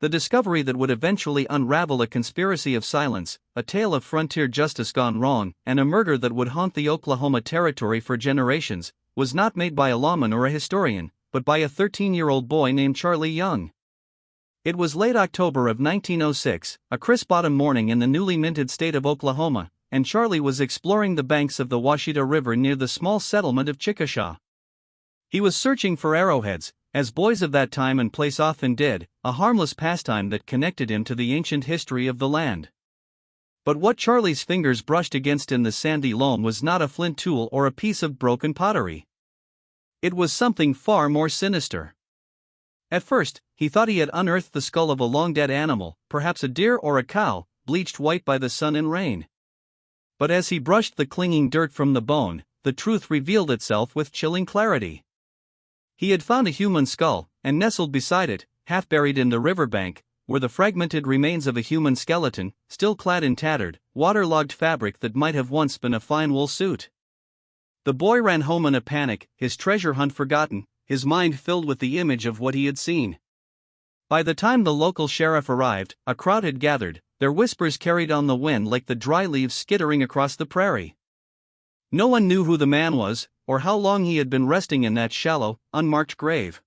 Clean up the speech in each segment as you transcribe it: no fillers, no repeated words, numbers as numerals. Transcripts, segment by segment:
the discovery that would eventually unravel a conspiracy of silence, a tale of frontier justice gone wrong, and a murder that would haunt the Oklahoma Territory for generations, was not made by a lawman or a historian, but by a 13-year-old boy named Charlie Young. It was late October of 1906, a crisp autumn morning in the newly minted state of Oklahoma, and Charlie was exploring the banks of the Washita River near the small settlement of Chickasha. He was searching for arrowheads, as boys of that time and place often did, a harmless pastime that connected him to the ancient history of the land. But what Charlie's fingers brushed against in the sandy loam was not a flint tool or a piece of broken pottery. It was something far more sinister. At first, he thought he had unearthed the skull of a long-dead animal, perhaps a deer or a cow, bleached white by the sun and rain. But as he brushed the clinging dirt from the bone, the truth revealed itself with chilling clarity. He had found a human skull, and nestled beside it, half buried in the riverbank, were the fragmented remains of a human skeleton, still clad in tattered, waterlogged fabric that might have once been a fine wool suit. The boy ran home in a panic, his treasure hunt forgotten, his mind filled with the image of what he had seen. By the time the local sheriff arrived, a crowd had gathered, their whispers carried on the wind like the dry leaves skittering across the prairie. No one knew who the man was, or how long he had been resting in that shallow, unmarked grave.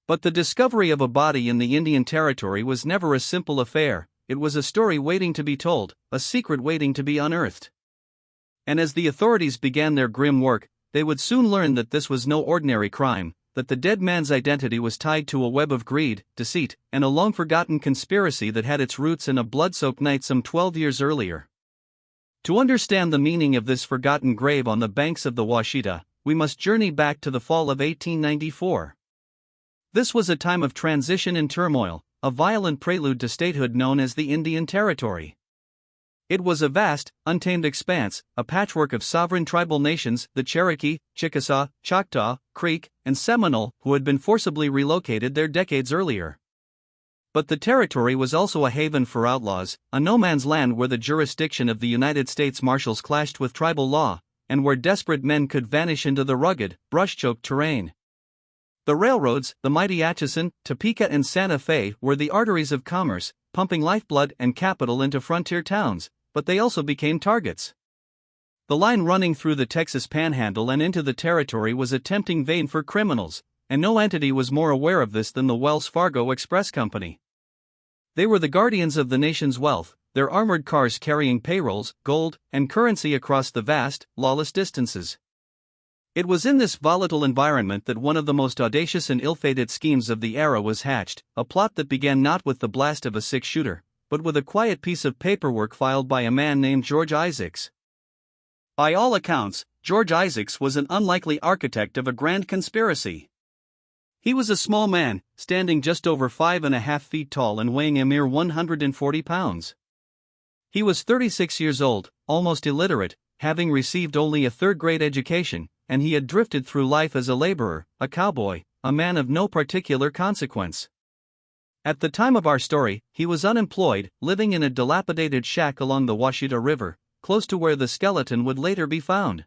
But the discovery of a body in the Indian Territory was never a simple affair. It was a story waiting to be told, a secret waiting to be unearthed. And as the authorities began their grim work, they would soon learn that this was no ordinary crime, that the dead man's identity was tied to a web of greed, deceit, and a long-forgotten conspiracy that had its roots in a blood-soaked night some 12 years earlier. To understand the meaning of this forgotten grave on the banks of the Washita, we must journey back to the fall of 1894. This was a time of transition and turmoil, a violent prelude to statehood known as the Indian Territory. It was a vast, untamed expanse, a patchwork of sovereign tribal nations, the Cherokee, Chickasaw, Choctaw, Creek, and Seminole, who had been forcibly relocated there decades earlier. But the territory was also a haven for outlaws, a no-man's land where the jurisdiction of the United States Marshals clashed with tribal law, and where desperate men could vanish into the rugged, brush-choked terrain. The railroads, the mighty Atchison, Topeka and Santa Fe, were the arteries of commerce, pumping lifeblood and capital into frontier towns, but they also became targets. The line running through the Texas Panhandle and into the territory was a tempting vein for criminals, and no entity was more aware of this than the Wells Fargo Express Company. They were the guardians of the nation's wealth, their armored cars carrying payrolls, gold, and currency across the vast, lawless distances. It was in this volatile environment that one of the most audacious and ill-fated schemes of the era was hatched, a plot that began not with the blast of a six-shooter, but with a quiet piece of paperwork filed by a man named George Isaacs. By all accounts, George Isaacs was an unlikely architect of a grand conspiracy. He was a small man, standing just over 5.5 feet tall and weighing a mere 140 pounds. He was 36 years old, almost illiterate, having received only a third-grade education, and he had drifted through life as a laborer, a cowboy, a man of no particular consequence. At the time of our story, he was unemployed, living in a dilapidated shack along the Washita River, close to where the skeleton would later be found.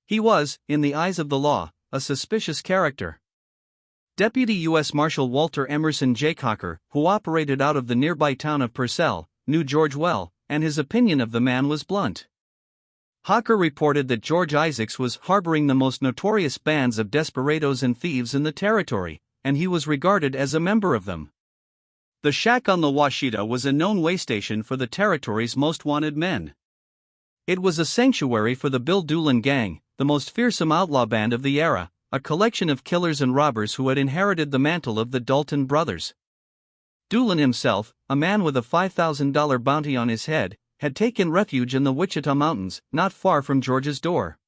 He was, in the eyes of the law, a suspicious character. Deputy U.S. Marshal Walter Emerson J. Cocker, who operated out of the nearby town of Purcell, knew George well, and his opinion of the man was blunt. Cocker reported that George Isaacs was harboring the most notorious bands of desperados and thieves in the territory, and he was regarded as a member of them. The shack on the Washita was a known way station for the territory's most wanted men. It was a sanctuary for the Bill Doolin Gang, the most fearsome outlaw band of the era, a collection of killers and robbers who had inherited the mantle of the Dalton brothers. Doolin himself, a man with a $5,000 bounty on his head, had taken refuge in the Wichita Mountains, not far from George's door.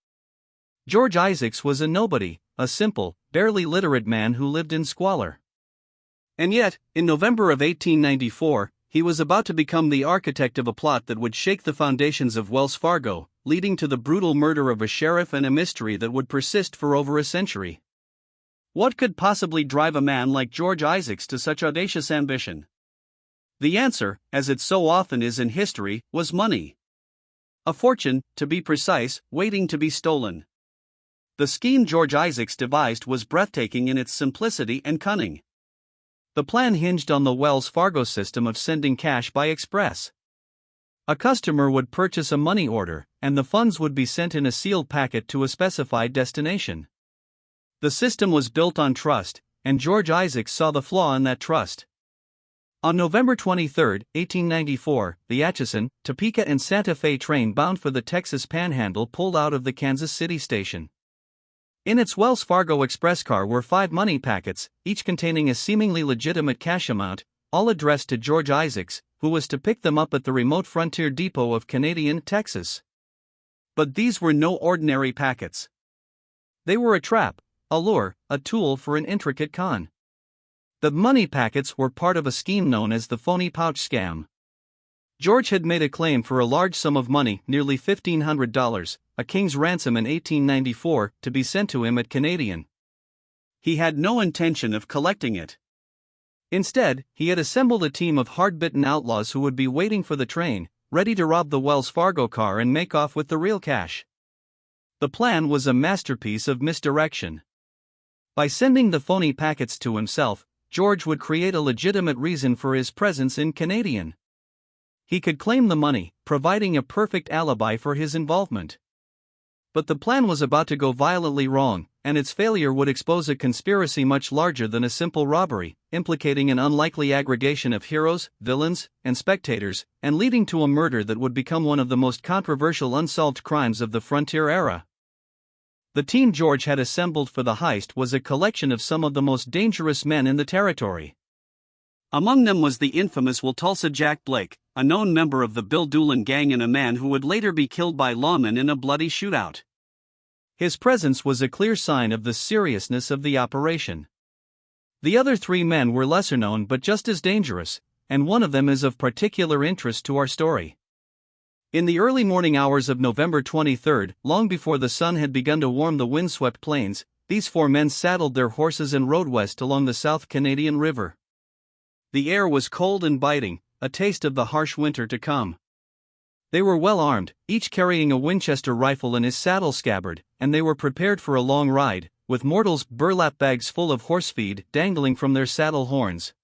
George Isaacs was a nobody, a simple, barely literate man who lived in squalor. And yet, in November of 1894, he was about to become the architect of a plot that would shake the foundations of Wells Fargo, leading to the brutal murder of a sheriff and a mystery that would persist for over a century. What could possibly drive a man like George Isaacs to such audacious ambition? The answer, as it so often is in history, was money. A fortune, to be precise, waiting to be stolen. The scheme George Isaacs devised was breathtaking in its simplicity and cunning. The plan hinged on the Wells Fargo system of sending cash by express. A customer would purchase a money order, and the funds would be sent in a sealed packet to a specified destination. The system was built on trust, and George Isaacs saw the flaw in that trust. On November 23, 1894, the Atchison, Topeka and Santa Fe train bound for the Texas Panhandle pulled out of the Kansas City station. In its Wells Fargo express car were 5 money packets, each containing a seemingly legitimate cash amount, all addressed to George Isaacs, who was to pick them up at the remote frontier depot of Canadian, Texas. But these were no ordinary packets. They were a trap, a lure, a tool for an intricate con. The money packets were part of a scheme known as the phony pouch scam. George had made a claim for a large sum of money, nearly $1,500, a king's ransom in 1894, to be sent to him at Canadian. He had no intention of collecting it. Instead, he had assembled a team of hard-bitten outlaws who would be waiting for the train, ready to rob the Wells Fargo car and make off with the real cash. The plan was a masterpiece of misdirection. By sending the phony packets to himself, George would create a legitimate reason for his presence in Canadian. He could claim the money, providing a perfect alibi for his involvement. But the plan was about to go violently wrong, and its failure would expose a conspiracy much larger than a simple robbery, implicating an unlikely aggregation of heroes, villains, and spectators, and leading to a murder that would become one of the most controversial unsolved crimes of the frontier era. The team George had assembled for the heist was a collection of some of the most dangerous men in the territory. Among them was the infamous Tulsa Jack Blake, a known member of the Bill Doolin gang and a man who would later be killed by lawmen in a bloody shootout. His presence was a clear sign of the seriousness of the operation. The other 3 men were lesser known but just as dangerous, and one of them is of particular interest to our story. In the early morning hours of November 23, long before the sun had begun to warm the windswept plains, these 4 men saddled their horses and rode west along the South Canadian River. The air was cold and biting, a taste of the harsh winter to come. They were well armed, each carrying a Winchester rifle in his saddle scabbard, and they were prepared for a long ride, with mortals' burlap bags full of horse feed dangling from their saddle horns.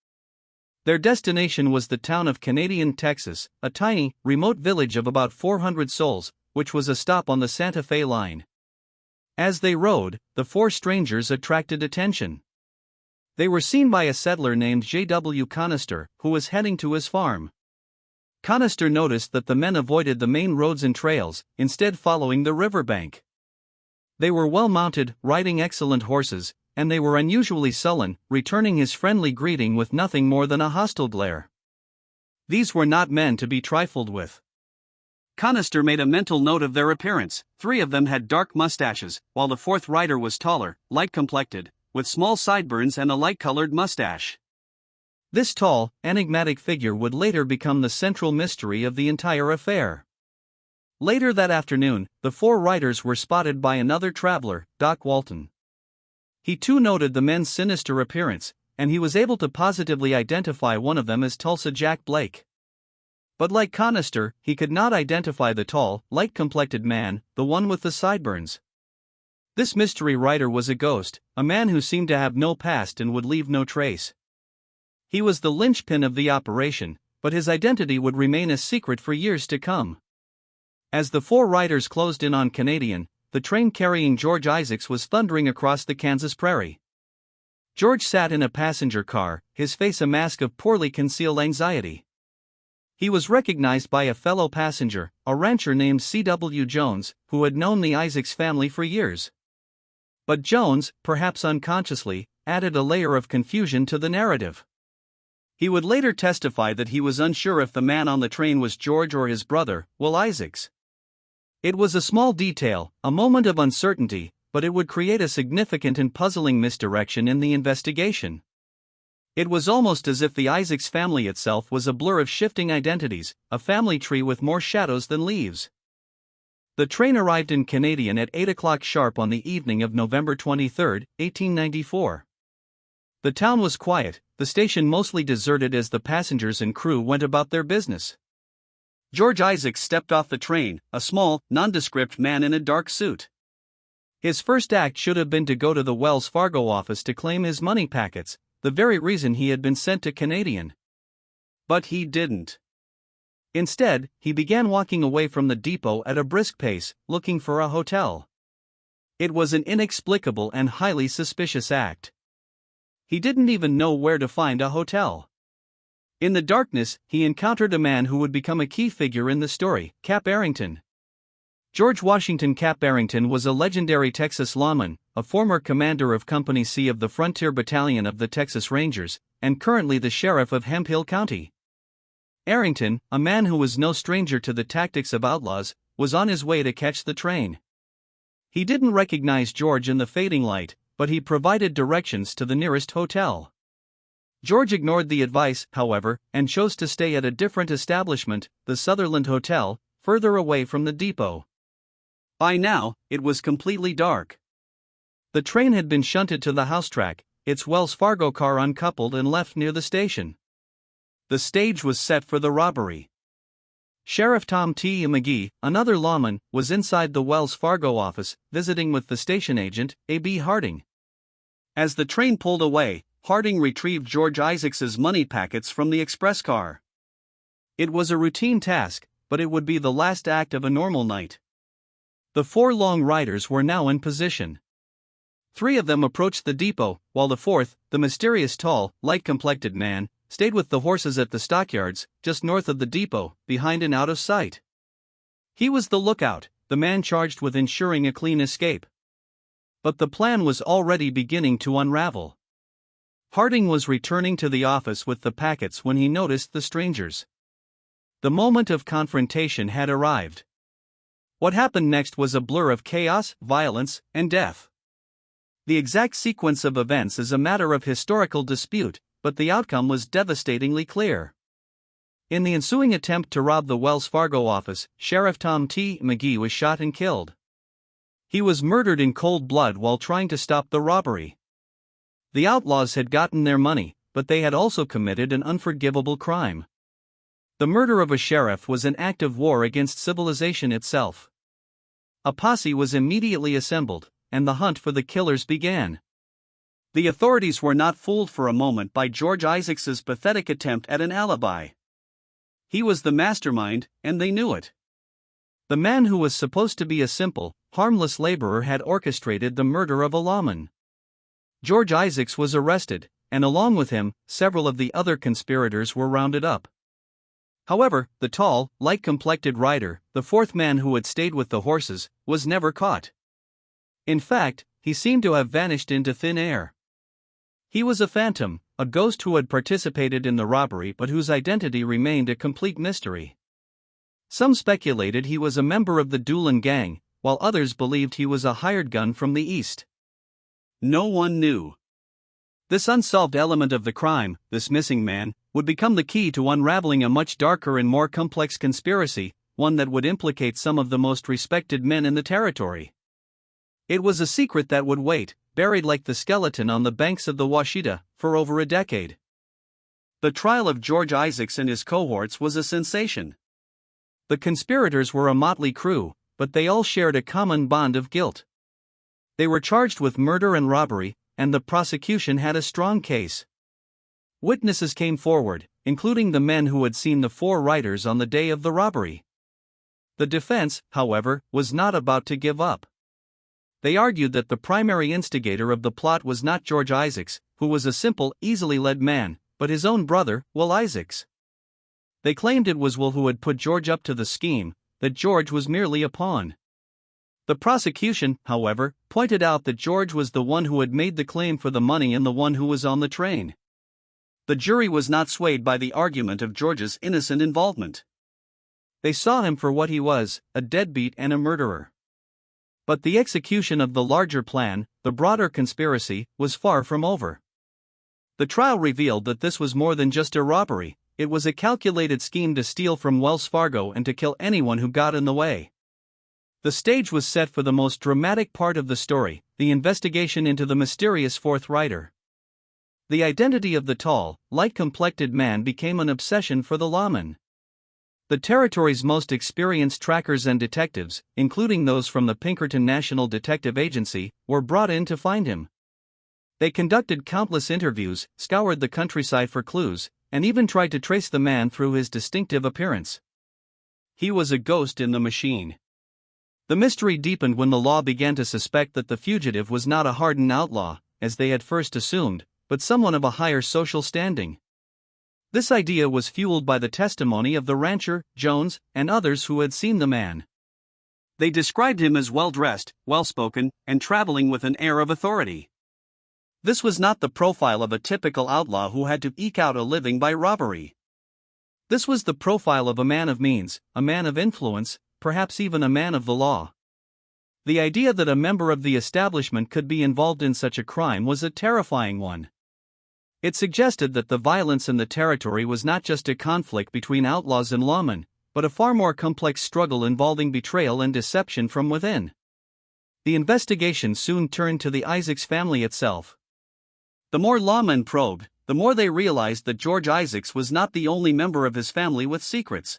Their destination was the town of Canadian, Texas, a tiny, remote village of about 400 souls, which was a stop on the Santa Fe line. As they rode, the 4 strangers attracted attention. They were seen by a settler named J.W. Conister, who was heading to his farm. Conister noticed that the men avoided the main roads and trails, instead following the riverbank. They were well-mounted, riding excellent horses, and they were unusually sullen, returning his friendly greeting with nothing more than a hostile glare. These were not men to be trifled with. Conister made a mental note of their appearance. 3 of them had dark mustaches, while the 4th rider was taller, light-complected, with small sideburns and a light-colored mustache. This tall, enigmatic figure would later become the central mystery of the entire affair. Later that afternoon, the 4 riders were spotted by another traveler, Doc Walton. He too noted the men's sinister appearance, and he was able to positively identify one of them as Tulsa Jack Blake. But like Conister, he could not identify the tall, light-complected man, the one with the sideburns. This mystery rider was a ghost, a man who seemed to have no past and would leave no trace. He was the linchpin of the operation, but his identity would remain a secret for years to come. As the 4 riders closed in on Canadian, the train carrying George Isaacs was thundering across the Kansas prairie. George sat in a passenger car, his face a mask of poorly concealed anxiety. He was recognized by a fellow passenger, a rancher named C.W. Jones, who had known the Isaacs family for years. But Jones, perhaps unconsciously, added a layer of confusion to the narrative. He would later testify that he was unsure if the man on the train was George or his brother, Will Isaacs. It was a small detail, a moment of uncertainty, but it would create a significant and puzzling misdirection in the investigation. It was almost as if the Isaacs family itself was a blur of shifting identities, a family tree with more shadows than leaves. The train arrived in Canadian at 8 o'clock sharp on the evening of November 23, 1894. The town was quiet, the station mostly deserted as the passengers and crew went about their business. George Isaacs stepped off the train, a small, nondescript man in a dark suit. His first act should have been to go to the Wells Fargo office to claim his money packets, the very reason he had been sent to Canadian. But he didn't. Instead, he began walking away from the depot at a brisk pace, looking for a hotel. It was an inexplicable and highly suspicious act. He didn't even know where to find a hotel. In the darkness, he encountered a man who would become a key figure in the story, Cap Arrington. George Washington Cap Arrington was a legendary Texas lawman, a former commander of Company C of the Frontier Battalion of the Texas Rangers, and currently the sheriff of Hemphill County. Arrington, a man who was no stranger to the tactics of outlaws, was on his way to catch the train. He didn't recognize George in the fading light, but he provided directions to the nearest hotel. George ignored the advice, however, and chose to stay at a different establishment, the Sutherland Hotel, further away from the depot. By now, it was completely dark. The train had been shunted to the house track, its Wells Fargo car uncoupled and left near the station. The stage was set for the robbery. Sheriff Tom T. McGee, another lawman, was inside the Wells Fargo office, visiting with the station agent, A.B. Harding. As the train pulled away, Harding retrieved George Isaacs's money packets from the express car. It was a routine task, but it would be the last act of a normal night. The 4 long riders were now in position. 3 of them approached the depot, while the 4th, the mysterious tall, light-complected man, stayed with the horses at the stockyards, just north of the depot, behind and out of sight. He was the lookout, the man charged with ensuring a clean escape. But the plan was already beginning to unravel. Harding was returning to the office with the packets when he noticed the strangers. The moment of confrontation had arrived. What happened next was a blur of chaos, violence, and death. The exact sequence of events is a matter of historical dispute, but the outcome was devastatingly clear. In the ensuing attempt to rob the Wells Fargo office, Sheriff Tom T. McGee was shot and killed. He was murdered in cold blood while trying to stop the robbery. The outlaws had gotten their money, but they had also committed an unforgivable crime. The murder of a sheriff was an act of war against civilization itself. A posse was immediately assembled, and the hunt for the killers began. The authorities were not fooled for a moment by George Isaacs's pathetic attempt at an alibi. He was the mastermind, and they knew it. The man who was supposed to be a simple, harmless laborer had orchestrated the murder of a lawman. George Isaacs was arrested, and along with him, several of the other conspirators were rounded up. However, the tall, light-complected rider, the 4th man who had stayed with the horses, was never caught. In fact, he seemed to have vanished into thin air. He was a phantom, a ghost who had participated in the robbery but whose identity remained a complete mystery. Some speculated he was a member of the Doolin gang, while others believed he was a hired gun from the east. No one knew. This unsolved element of the crime, this missing man, would become the key to unraveling a much darker and more complex conspiracy, one that would implicate some of the most respected men in the territory. It was a secret that would wait, buried like the skeleton on the banks of the Washita, for over a decade. The trial of George Isaacs and his cohorts was a sensation. The conspirators were a motley crew, but they all shared a common bond of guilt. They were charged with murder and robbery, and the prosecution had a strong case. Witnesses came forward, including the men who had seen the 4 riders on the day of the robbery. The defense, however, was not about to give up. They argued that the primary instigator of the plot was not George Isaacs, who was a simple, easily led man, but his own brother, Will Isaacs. They claimed it was Will who had put George up to the scheme, that George was merely a pawn. The prosecution, however, pointed out that George was the one who had made the claim for the money and the one who was on the train. The jury was not swayed by the argument of George's innocent involvement. They saw him for what he was, a deadbeat and a murderer. But the execution of the larger plan, the broader conspiracy, was far from over. The trial revealed that this was more than just a robbery, it was a calculated scheme to steal from Wells Fargo and to kill anyone who got in the way. The stage was set for the most dramatic part of the story, the investigation into the mysterious 4th rider. The identity of the tall, light-complected man became an obsession for the lawman. The territory's most experienced trackers and detectives, including those from the Pinkerton National Detective Agency, were brought in to find him. They conducted countless interviews, scoured the countryside for clues, and even tried to trace the man through his distinctive appearance. He was a ghost in the machine. The mystery deepened when the law began to suspect that the fugitive was not a hardened outlaw, as they had first assumed, but someone of a higher social standing. This idea was fueled by the testimony of the rancher, Jones, and others who had seen the man. They described him as well-dressed, well-spoken, and traveling with an air of authority. This was not the profile of a typical outlaw who had to eke out a living by robbery. This was the profile of a man of means, a man of influence, perhaps even a man of the law. The idea that a member of the establishment could be involved in such a crime was a terrifying one. It suggested that the violence in the territory was not just a conflict between outlaws and lawmen, but a far more complex struggle involving betrayal and deception from within. The investigation soon turned to the Isaacs family itself. The more lawmen probed, the more they realized that George Isaacs was not the only member of his family with secrets.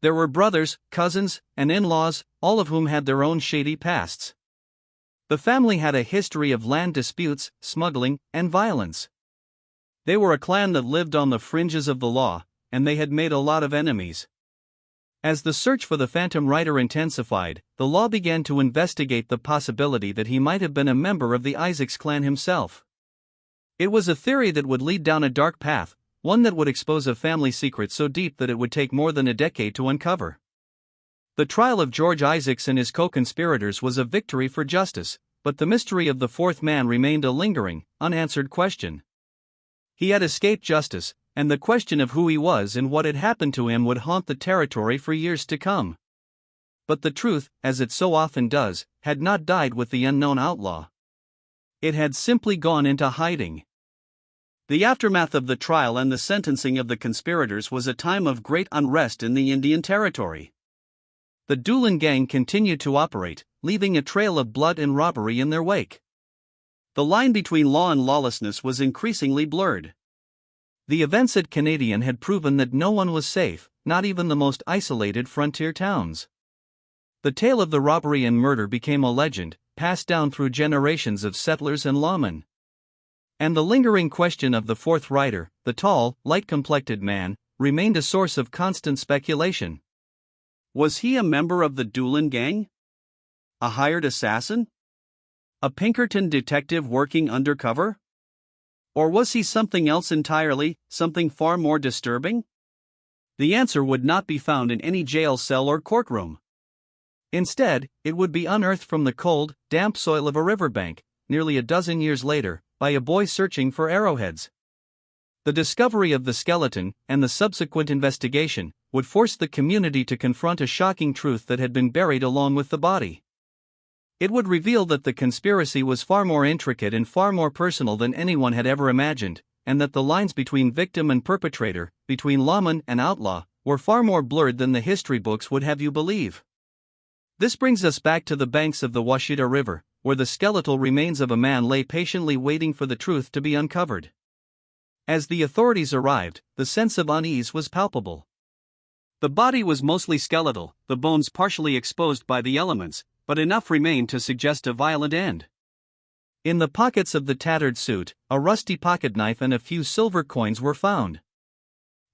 There were brothers, cousins, and in-laws, all of whom had their own shady pasts. The family had a history of land disputes, smuggling, and violence. They were a clan that lived on the fringes of the law, and they had made a lot of enemies. As the search for the phantom rider intensified, the law began to investigate the possibility that he might have been a member of the Isaacs clan himself. It was a theory that would lead down a dark path, one that would expose a family secret so deep that it would take more than a decade to uncover. The trial of George Isaacs and his co-conspirators was a victory for justice, but the mystery of the fourth man remained a lingering, unanswered question. He had escaped justice, and the question of who he was and what had happened to him would haunt the territory for years to come. But the truth, as it so often does, had not died with the unknown outlaw. It had simply gone into hiding. The aftermath of the trial and the sentencing of the conspirators was a time of great unrest in the Indian Territory. The Doolin gang continued to operate, leaving a trail of blood and robbery in their wake. The line between law and lawlessness was increasingly blurred. The events at Canadian had proven that no one was safe, not even the most isolated frontier towns. The tale of the robbery and murder became a legend, passed down through generations of settlers and lawmen. And the lingering question of the fourth rider, the tall, light-complected man, remained a source of constant speculation. Was he a member of the Doolin gang? A hired assassin? A Pinkerton detective working undercover? Or was he something else entirely, something far more disturbing? The answer would not be found in any jail cell or courtroom. Instead, it would be unearthed from the cold, damp soil of a riverbank, nearly a dozen years later, by a boy searching for arrowheads. The discovery of the skeleton, and the subsequent investigation, would force the community to confront a shocking truth that had been buried along with the body. It would reveal that the conspiracy was far more intricate and far more personal than anyone had ever imagined, and that the lines between victim and perpetrator, between lawman and outlaw, were far more blurred than the history books would have you believe. This brings us back to the banks of the Washita River, where the skeletal remains of a man lay patiently waiting for the truth to be uncovered. As the authorities arrived, the sense of unease was palpable. The body was mostly skeletal, the bones partially exposed by the elements, but enough remained to suggest a violent end. In the pockets of the tattered suit, a rusty pocketknife and a few silver coins were found.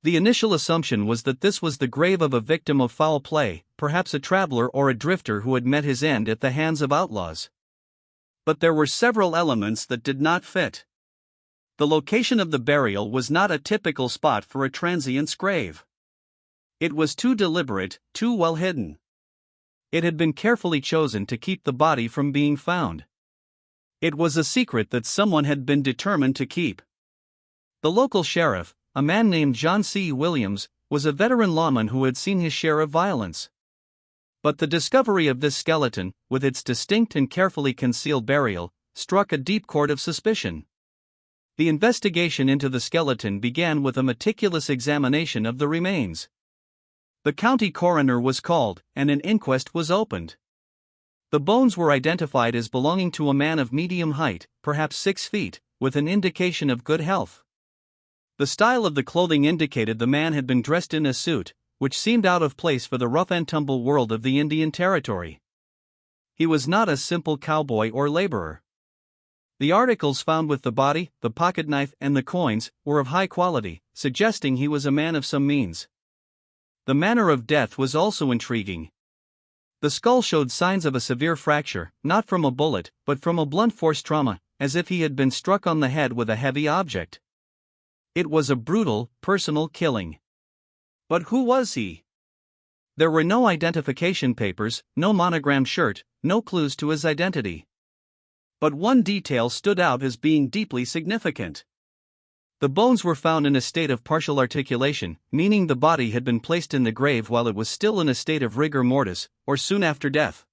The initial assumption was that this was the grave of a victim of foul play, perhaps a traveler or a drifter who had met his end at the hands of outlaws. But there were several elements that did not fit. The location of the burial was not a typical spot for a transient's grave. It was too deliberate, too well hidden. It had been carefully chosen to keep the body from being found. It was a secret that someone had been determined to keep. The local sheriff, a man named John C. Williams, was a veteran lawman who had seen his share of violence. But the discovery of this skeleton, with its distinct and carefully concealed burial, struck a deep chord of suspicion. The investigation into the skeleton began with a meticulous examination of the remains. The county coroner was called, and an inquest was opened. The bones were identified as belonging to a man of medium height, perhaps 6 feet, with an indication of good health. The style of the clothing indicated the man had been dressed in a suit, which seemed out of place for the rough-and-tumble world of the Indian Territory. He was not a simple cowboy or laborer. The articles found with the body, the pocketknife, and the coins were of high quality, suggesting he was a man of some means. The manner of death was also intriguing. The skull showed signs of a severe fracture, not from a bullet, but from a blunt force trauma, as if he had been struck on the head with a heavy object. It was a brutal, personal killing. But who was he? There were no identification papers, no monogrammed shirt, no clues to his identity. But one detail stood out as being deeply significant. The bones were found in a state of partial articulation, meaning the body had been placed in the grave while it was still in a state of rigor mortis, or soon after death.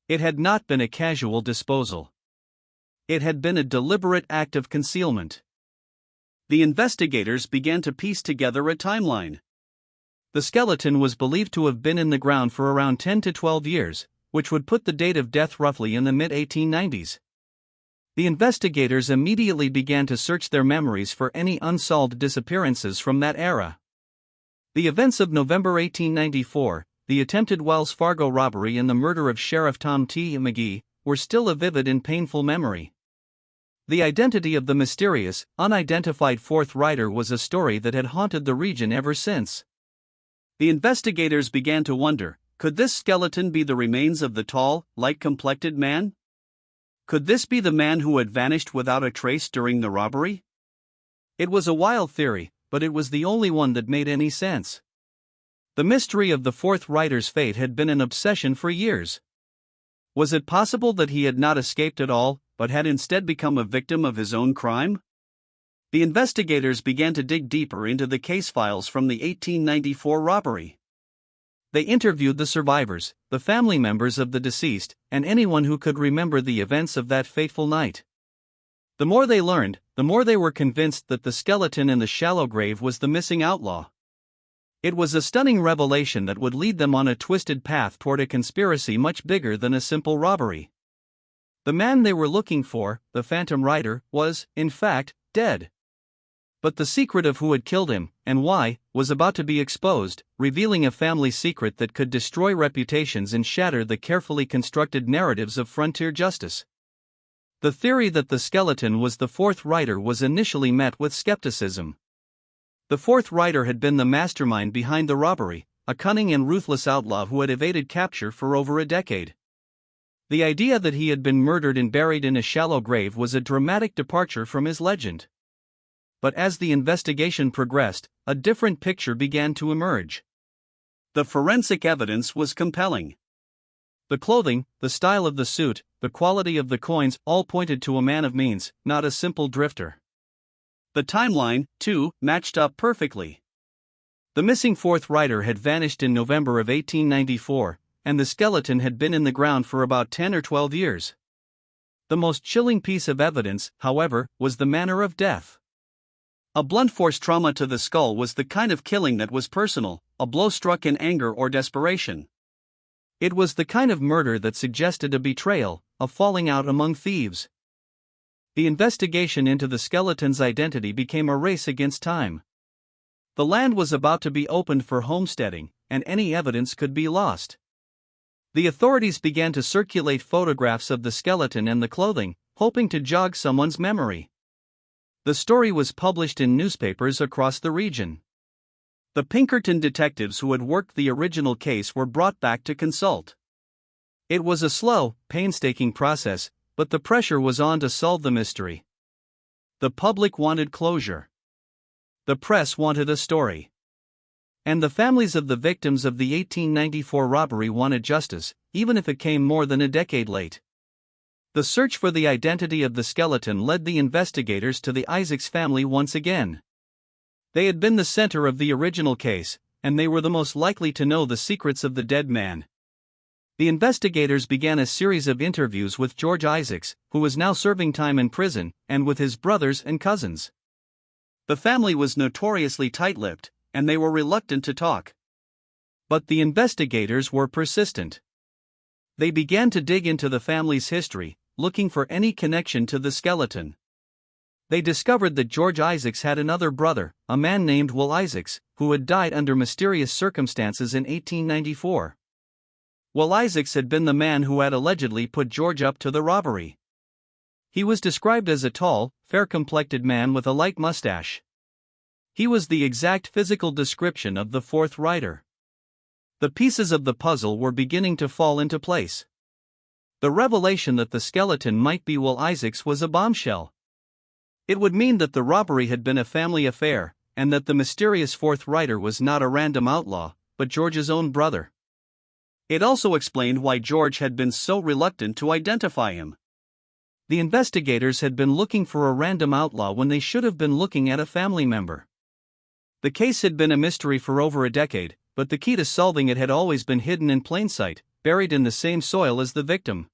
It had not been a casual disposal. It had been a deliberate act of concealment. The investigators began to piece together a timeline. The skeleton was believed to have been in the ground for around 10 to 12 years, which would put the date of death roughly in the mid-1890s. The investigators immediately began to search their memories for any unsolved disappearances from that era. The events of November 1894, the attempted Wells Fargo robbery and the murder of Sheriff Tom T. McGee, were still a vivid and painful memory. The identity of the mysterious, unidentified fourth rider was a story that had haunted the region ever since. The investigators began to wonder, could this skeleton be the remains of the tall, light-complected man? Could this be the man who had vanished without a trace during the robbery? It was a wild theory, but it was the only one that made any sense. The mystery of the fourth rider's fate had been an obsession for years. Was it possible that he had not escaped at all, but had instead become a victim of his own crime? The investigators began to dig deeper into the case files from the 1894 robbery. They interviewed the survivors, the family members of the deceased, and anyone who could remember the events of that fateful night. The more they learned, the more they were convinced that the skeleton in the shallow grave was the missing outlaw. It was a stunning revelation that would lead them on a twisted path toward a conspiracy much bigger than a simple robbery. The man they were looking for, the Phantom Rider, was, in fact, dead. But the secret of who had killed him, and why, was about to be exposed, revealing a family secret that could destroy reputations and shatter the carefully constructed narratives of frontier justice. The theory that the skeleton was the fourth rider was initially met with skepticism. The fourth rider had been the mastermind behind the robbery, a cunning and ruthless outlaw who had evaded capture for over a decade. The idea that he had been murdered and buried in a shallow grave was a dramatic departure from his legend. But as the investigation progressed, a different picture began to emerge. The forensic evidence was compelling. The clothing, the style of the suit, the quality of the coins all pointed to a man of means, not a simple drifter. The timeline, too, matched up perfectly. The missing fourth rider had vanished in November of 1894, and the skeleton had been in the ground for about 10 or 12 years. The most chilling piece of evidence, however, was the manner of death. A blunt force trauma to the skull was the kind of killing that was personal, a blow struck in anger or desperation. It was the kind of murder that suggested a betrayal, a falling out among thieves. The investigation into the skeleton's identity became a race against time. The land was about to be opened for homesteading, and any evidence could be lost. The authorities began to circulate photographs of the skeleton and the clothing, hoping to jog someone's memory. The story was published in newspapers across the region. The Pinkerton detectives who had worked the original case were brought back to consult. It was a slow, painstaking process, but the pressure was on to solve the mystery. The public wanted closure. The press wanted a story. And the families of the victims of the 1894 robbery wanted justice, even if it came more than a decade late. The search for the identity of the skeleton led the investigators to the Isaacs family once again. They had been the center of the original case, and they were the most likely to know the secrets of the dead man. The investigators began a series of interviews with George Isaacs, who was now serving time in prison, and with his brothers and cousins. The family was notoriously tight-lipped, and they were reluctant to talk. But the investigators were persistent. They began to dig into the family's history, looking for any connection to the skeleton. They discovered that George Isaacs had another brother, a man named Will Isaacs, who had died under mysterious circumstances in 1894. Will Isaacs had been the man who had allegedly put George up to the robbery. He was described as a tall, fair-complected man with a light mustache. He was the exact physical description of the fourth rider. The pieces of the puzzle were beginning to fall into place. The revelation that the skeleton might be Will Isaacs was a bombshell. It would mean that the robbery had been a family affair, and that the mysterious fourth rider was not a random outlaw, but George's own brother. It also explained why George had been so reluctant to identify him. The investigators had been looking for a random outlaw when they should have been looking at a family member. The case had been a mystery for over a decade, but the key to solving it had always been hidden in plain sight, buried in the same soil as the victim.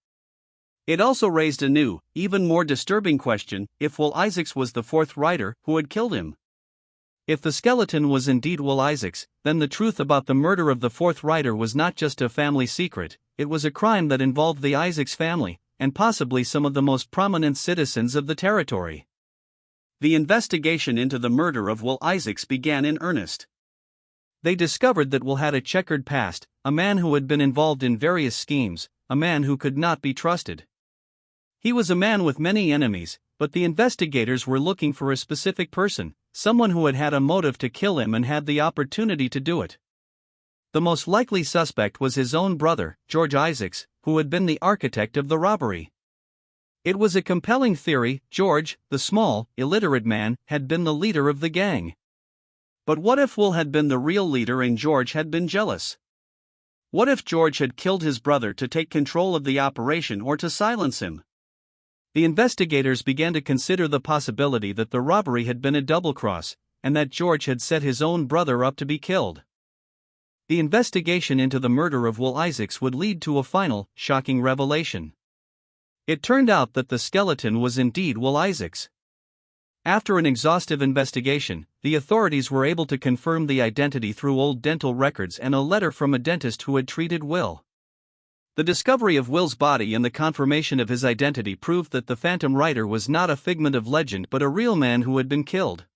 It also raised a new, even more disturbing question: if Will Isaacs was the fourth rider who had killed him. If the skeleton was indeed Will Isaacs, then the truth about the murder of the fourth rider was not just a family secret, it was a crime that involved the Isaacs family, and possibly some of the most prominent citizens of the territory. The investigation into the murder of Will Isaacs began in earnest. They discovered that Will had a checkered past, a man who had been involved in various schemes, a man who could not be trusted. He was a man with many enemies, but the investigators were looking for a specific person, someone who had had a motive to kill him and had the opportunity to do it. The most likely suspect was his own brother, George Isaacs, who had been the architect of the robbery. It was a compelling theory. George, the small, illiterate man, had been the leader of the gang. But what if Will had been the real leader and George had been jealous? What if George had killed his brother to take control of the operation or to silence him? The investigators began to consider the possibility that the robbery had been a double-cross, and that George had set his own brother up to be killed. The investigation into the murder of Will Isaacs would lead to a final, shocking revelation. It turned out that the skeleton was indeed Will Isaacs. After an exhaustive investigation, the authorities were able to confirm the identity through old dental records and a letter from a dentist who had treated Will. The discovery of Will's body and the confirmation of his identity proved that the phantom rider was not a figment of legend but a real man who had been killed.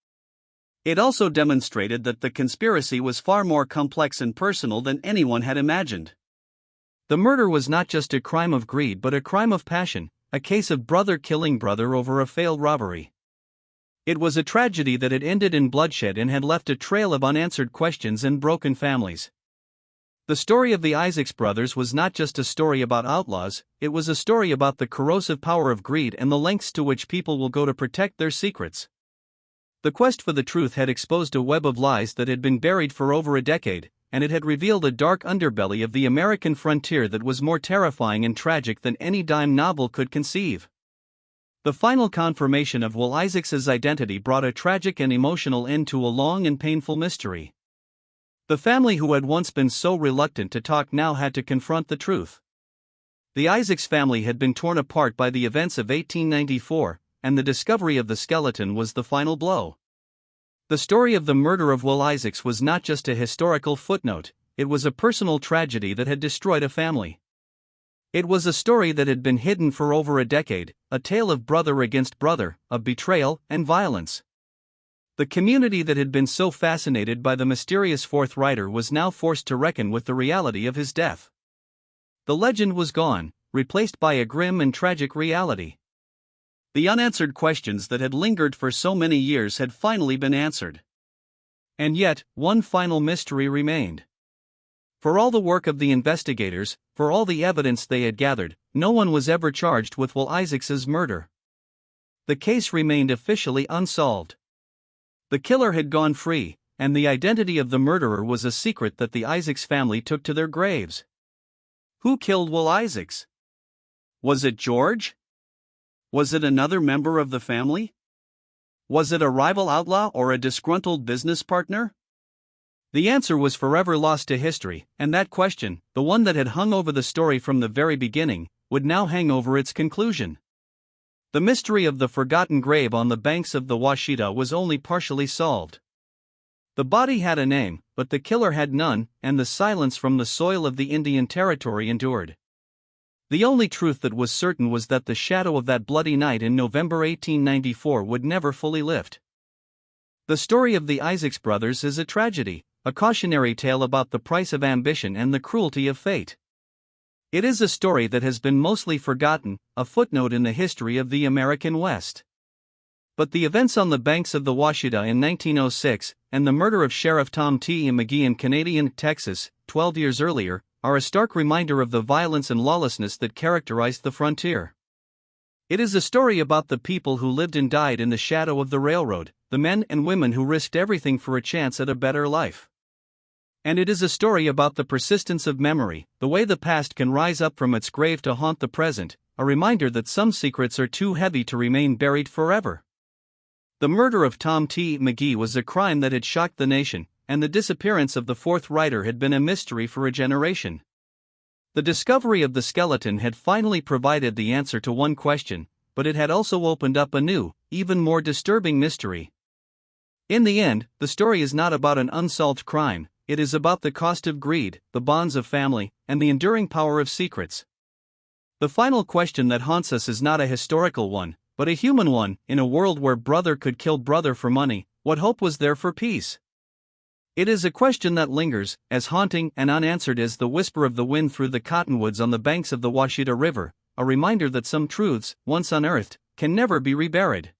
It also demonstrated that the conspiracy was far more complex and personal than anyone had imagined. The murder was not just a crime of greed but a crime of passion, a case of brother killing brother over a failed robbery. It was a tragedy that had ended in bloodshed and had left a trail of unanswered questions and broken families. The story of the Isaacs brothers was not just a story about outlaws, it was a story about the corrosive power of greed and the lengths to which people will go to protect their secrets. The quest for the truth had exposed a web of lies that had been buried for over a decade, and it had revealed a dark underbelly of the American frontier that was more terrifying and tragic than any dime novel could conceive. The final confirmation of Will Isaacs's identity brought a tragic and emotional end to a long and painful mystery. The family who had once been so reluctant to talk now had to confront the truth. The Isaacs family had been torn apart by the events of 1894, and the discovery of the skeleton was the final blow. The story of the murder of Will Isaacs was not just a historical footnote, it was a personal tragedy that had destroyed a family. It was a story that had been hidden for over a decade, a tale of brother against brother, of betrayal and violence. The community that had been so fascinated by the mysterious fourth rider was now forced to reckon with the reality of his death. The legend was gone, replaced by a grim and tragic reality. The unanswered questions that had lingered for so many years had finally been answered. And yet, one final mystery remained. For all the work of the investigators, for all the evidence they had gathered, no one was ever charged with Will Isaacs's murder. The case remained officially unsolved. The killer had gone free, and the identity of the murderer was a secret that the Isaacs family took to their graves. Who killed Will Isaacs? Was it George? Was it another member of the family? Was it a rival outlaw or a disgruntled business partner? The answer was forever lost to history, and that question, the one that had hung over the story from the very beginning, would now hang over its conclusion. The mystery of the forgotten grave on the banks of the Washita was only partially solved. The body had a name, but the killer had none, and the silence from the soil of the Indian Territory endured. The only truth that was certain was that the shadow of that bloody night in November 1894 would never fully lift. The story of the Isaacs brothers is a tragedy, a cautionary tale about the price of ambition and the cruelty of fate. It is a story that has been mostly forgotten, a footnote in the history of the American West. But the events on the banks of the Washita in 1906, and the murder of Sheriff Tom T. McGee in Canadian Texas, 12 years earlier, are a stark reminder of the violence and lawlessness that characterized the frontier. It is a story about the people who lived and died in the shadow of the railroad, the men and women who risked everything for a chance at a better life. And it is a story about the persistence of memory, the way the past can rise up from its grave to haunt the present, a reminder that some secrets are too heavy to remain buried forever. The murder of Tom T. McGee was a crime that had shocked the nation, and the disappearance of the fourth rider had been a mystery for a generation. The discovery of the skeleton had finally provided the answer to one question, but it had also opened up a new, even more disturbing mystery. In the end, the story is not about an unsolved crime, it is about the cost of greed, the bonds of family, and the enduring power of secrets. The final question that haunts us is not a historical one, but a human one. In a world where brother could kill brother for money, what hope was there for peace? It is a question that lingers, as haunting and unanswered as the whisper of the wind through the cottonwoods on the banks of the Washita River, a reminder that some truths, once unearthed, can never be reburied.